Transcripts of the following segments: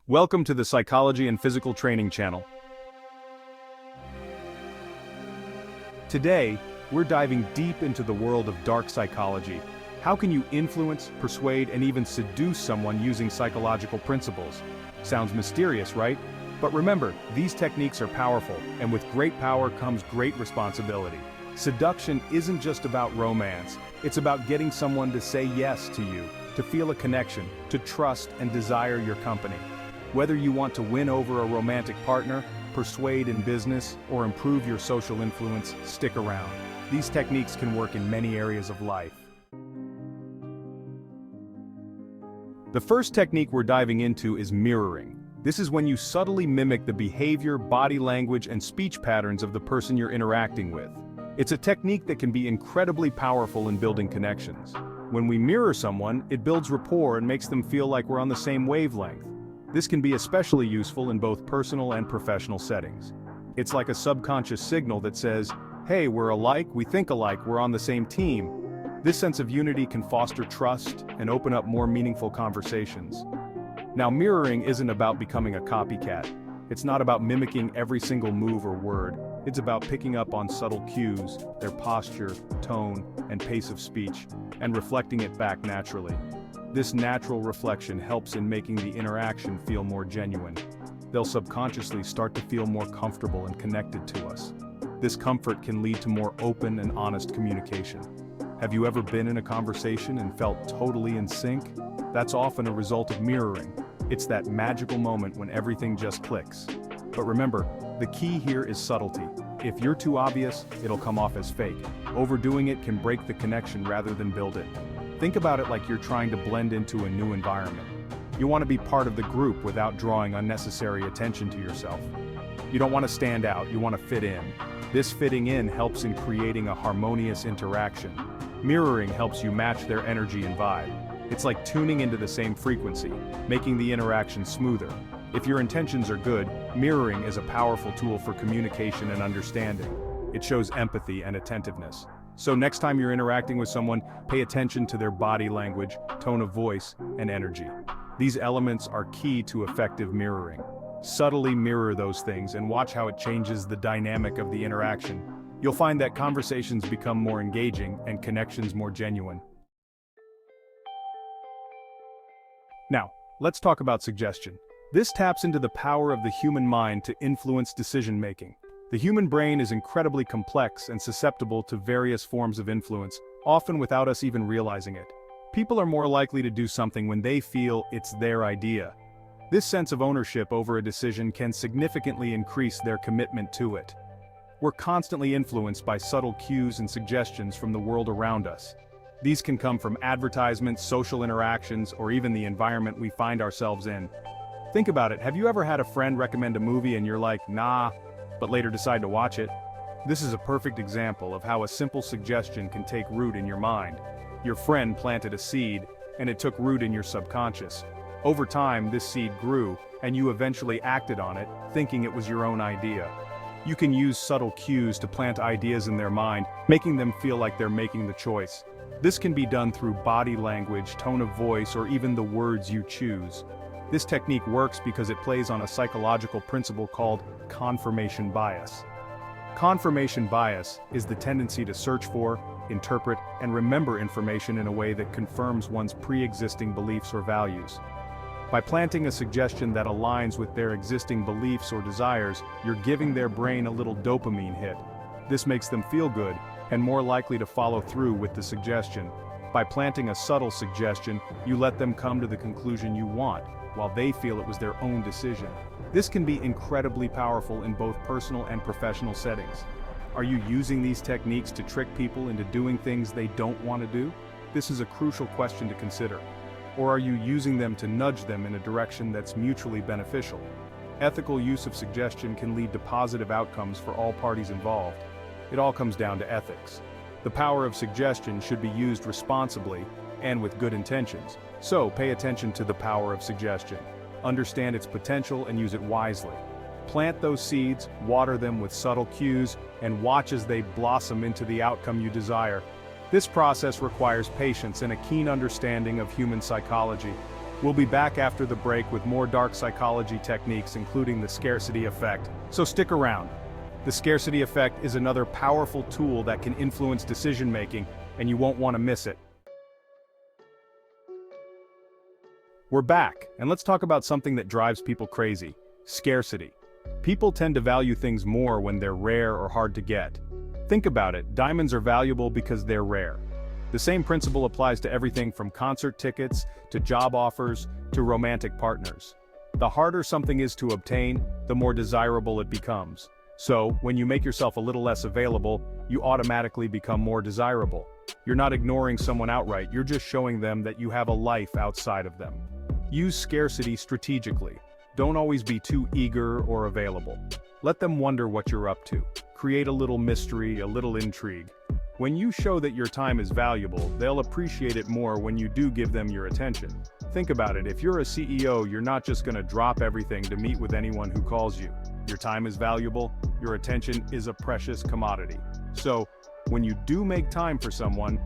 Welcome to the Psychology and Physical Training channel. Today, we're diving deep into the world of dark psychology. How can you influence, persuade, and even seduce someone using psychological principles? Sounds mysterious, right? But remember, these techniques are powerful, and with great power comes great responsibility. Seduction isn't just about romance, it's about getting someone to say yes to you, to feel a connection, to trust and desire your company. Whether you want to win over a romantic partner, persuade in business, or improve your social influence, stick around. These techniques can work in many areas of life. The first technique we're diving into is mirroring. This is when you subtly mimic the behavior, body language, and speech patterns of the person you're interacting with. It's a technique that can be incredibly powerful in building connections. When we mirror someone, it builds rapport and makes them feel like we're on the same wavelength. This can be especially useful in both personal and professional settings. It's like a subconscious signal that says, hey, we're alike, we think alike, we're on the same team. This sense of unity can foster trust and open up more meaningful conversations. Now, mirroring isn't about becoming a copycat. It's not about mimicking every single move or word. It's about picking up on subtle cues, their posture, tone, and pace of speech, and reflecting it back naturally. This natural reflection helps in making the interaction feel more genuine. They'll subconsciously start to feel more comfortable and connected to us. This comfort can lead to more open and honest communication. Have you ever been in a conversation and felt totally in sync? That's often a result of mirroring. It's that magical moment when everything just clicks. But remember, the key here is subtlety. If you're too obvious, it'll come off as fake. Overdoing it can break the connection rather than build it. Think about it like you're trying to blend into a new environment. You want to be part of the group without drawing unnecessary attention to yourself. You don't want to stand out, you want to fit in. This fitting in helps in creating a harmonious interaction. Mirroring helps you match their energy and vibe. It's like tuning into the same frequency, making the interaction smoother. If your intentions are good, mirroring is a powerful tool for communication and understanding. It shows empathy and attentiveness. So next time you're interacting with someone, pay attention to their body language, tone of voice, and energy. These elements are key to effective mirroring. Subtly mirror those things and watch how it changes the dynamic of the interaction. You'll find that conversations become more engaging and connections more genuine. Now, let's talk about suggestion. This taps into the power of the human mind to influence decision-making. The human brain is incredibly complex and susceptible to various forms of influence, often without us even realizing it. People are more likely to do something when they feel it's their idea. This sense of ownership over a decision can significantly increase their commitment to it. We're constantly influenced by subtle cues and suggestions from the world around us. These can come from advertisements, social interactions, or even the environment we find ourselves in. Think about it, have you ever had a friend recommend a movie and you're like, nah, but later decide to watch it? This is a perfect example of how a simple suggestion can take root in your mind. Your friend planted a seed, and it took root in your subconscious. Over time, this seed grew, and you eventually acted on it, thinking it was your own idea. You can use subtle cues to plant ideas in their mind, making them feel like they're making the choice. This can be done through body language, tone of voice, or even the words you choose. This technique works because it plays on a psychological principle called confirmation bias. Confirmation bias is the tendency to search for, interpret, and remember information in a way that confirms one's pre-existing beliefs or values. By planting a suggestion that aligns with their existing beliefs or desires, you're giving their brain a little dopamine hit. This makes them feel good, and more likely to follow through with the suggestion. By planting a subtle suggestion, you let them come to the conclusion you want, while they feel it was their own decision. This can be incredibly powerful in both personal and professional settings. Are you using these techniques to trick people into doing things they don't want to do? This is a crucial question to consider. Or are you using them to nudge them in a direction that's mutually beneficial? Ethical use of suggestion can lead to positive outcomes for all parties involved. It all comes down to ethics. The power of suggestion should be used responsibly and with good intentions. So, pay attention to the power of suggestion. Understand its potential and use it wisely. Plant those seeds, water them with subtle cues, and watch as they blossom into the outcome you desire. This process requires patience and a keen understanding of human psychology. We'll be back after the break with more dark psychology techniques, including the scarcity effect. So stick around. The scarcity effect is another powerful tool that can influence decision-making, and you won't want to miss it. We're back, and let's talk about something that drives people crazy: scarcity. People tend to value things more when they're rare or hard to get. Think about it, diamonds are valuable because they're rare. The same principle applies to everything from concert tickets, to job offers, to romantic partners. The harder something is to obtain, the more desirable it becomes. So, when you make yourself a little less available, you automatically become more desirable. You're not ignoring someone outright, you're just showing them that you have a life outside of them. Use scarcity strategically. Don't always be too eager or available. Let them wonder what you're up to. Create a little mystery, a little intrigue. When you show that your time is valuable, they'll appreciate it more when you do give them your attention. Think about it, if you're a CEO, you're not just gonna drop everything to meet with anyone who calls you. Your time is valuable, your attention is a precious commodity. So, when you do make time for someone,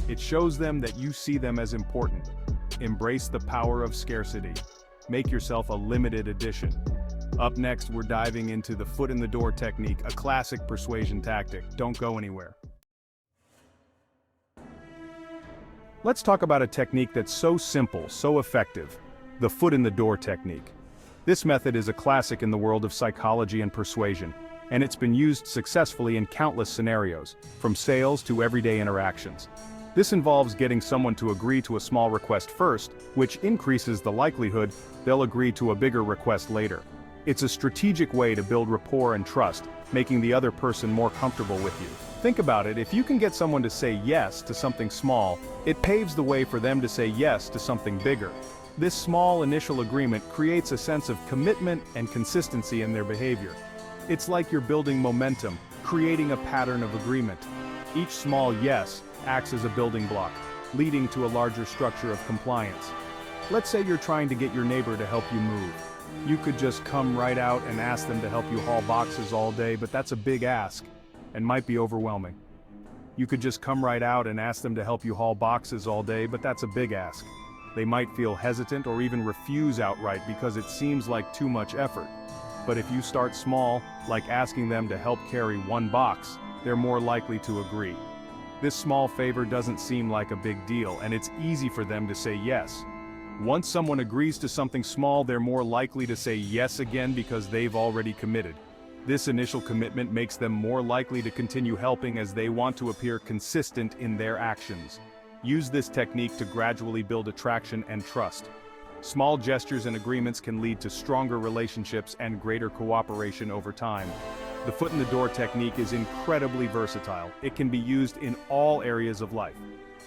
it shows them that you see them as important. Embrace the power of scarcity. Make yourself a limited edition. Up next, we're diving into the foot in the door technique, a classic persuasion tactic. Don't go anywhere. Let's talk about a technique that's so simple, so effective: the foot in the door technique. This method is a classic in the world of psychology and persuasion, and it's been used successfully in countless scenarios, from sales to everyday interactions. This involves getting someone to agree to a small request first, which increases the likelihood they'll agree to a bigger request later. It's a strategic way to build rapport and trust, making the other person more comfortable with you. Think about it, if you can get someone to say yes to something small, it paves the way for them to say yes to something bigger. This small initial agreement creates a sense of commitment and consistency in their behavior. It's like you're building momentum, creating a pattern of agreement. Each small yes acts as a building block, leading to a larger structure of compliance. Let's say you're trying to get your neighbor to help you move. You could just come right out and ask them to help you haul boxes all day, but that's a big ask, and might be overwhelming. You could just come right out and ask them to help you haul boxes all day, but that's a big ask. They might feel hesitant or even refuse outright because it seems like too much effort. But if you start small, like asking them to help carry one box, they're more likely to agree. This small favor doesn't seem like a big deal, and it's easy for them to say yes. Once someone agrees to something small, they're more likely to say yes again because they've already committed. This initial commitment makes them more likely to continue helping as they want to appear consistent in their actions. Use this technique to gradually build attraction and trust. Small gestures and agreements can lead to stronger relationships and greater cooperation over time. The foot in the door technique is incredibly versatile. It can be used in all areas of life.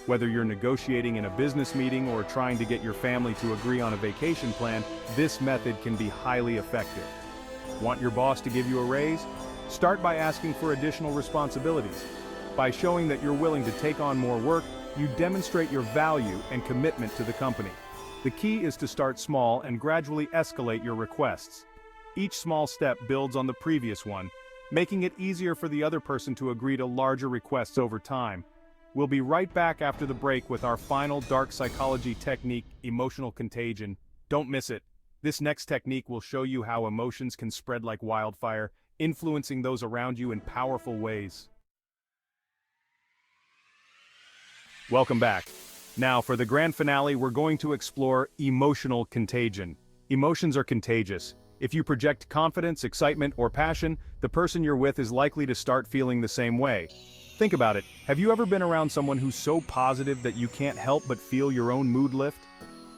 Whether you're negotiating in a business meeting or trying to get your family to agree on a vacation plan, this method can be highly effective. Want your boss to give you a raise? Start by asking for additional responsibilities. By showing that you're willing to take on more work, you demonstrate your value and commitment to the company. The key is to start small and gradually escalate your requests. Each small step builds on the previous one, making it easier for the other person to agree to larger requests over time. We'll be right back after the break with our final dark psychology technique, emotional contagion. Don't miss it. This next technique will show you how emotions can spread like wildfire, influencing those around you in powerful ways. Welcome back. Now, for the grand finale, we're going to explore emotional contagion. Emotions are contagious. If you project confidence, excitement, or passion, the person you're with is likely to start feeling the same way. Think about it. Have you ever been around someone who's so positive that you can't help but feel your own mood lift?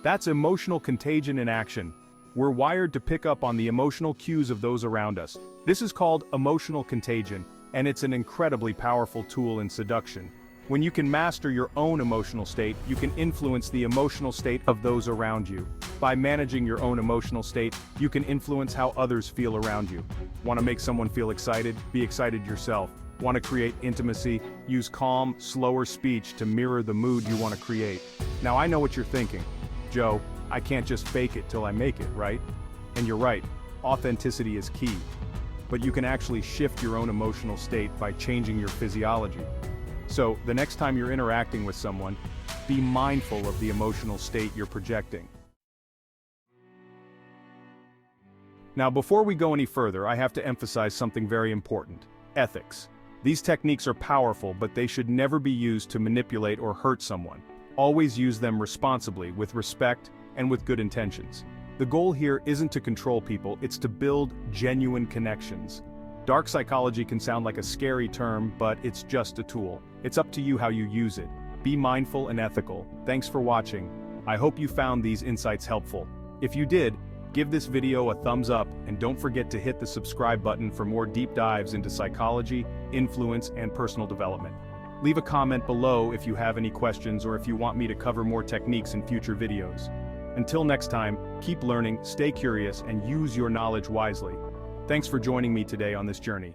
That's emotional contagion in action. We're wired to pick up on the emotional cues of those around us. This is called emotional contagion, and it's an incredibly powerful tool in seduction. When you can master your own emotional state, you can influence the emotional state of those around you. By managing your own emotional state, you can influence how others feel around you. Want to make someone feel excited? Be excited yourself. Want to create intimacy? Use calm, slower speech to mirror the mood you want to create. Now I know what you're thinking. Joe, I can't just fake it till I make it, right? And you're right, authenticity is key. But you can actually shift your own emotional state by changing your physiology. So, the next time you're interacting with someone, be mindful of the emotional state you're projecting. Now, before we go any further, I have to emphasize something very important: ethics. These techniques are powerful, but they should never be used to manipulate or hurt someone. Always use them responsibly, with respect, and with good intentions. The goal here isn't to control people, it's to build genuine connections. Dark psychology can sound like a scary term, but it's just a tool. It's up to you how you use it. Be mindful and ethical. Thanks for watching. I hope you found these insights helpful. If you did, give this video a thumbs up and don't forget to hit the subscribe button for more deep dives into psychology, influence, and personal development. Leave a comment below if you have any questions or if you want me to cover more techniques in future videos. Until next time, keep learning, stay curious, and use your knowledge wisely. Thanks for joining me today on this journey.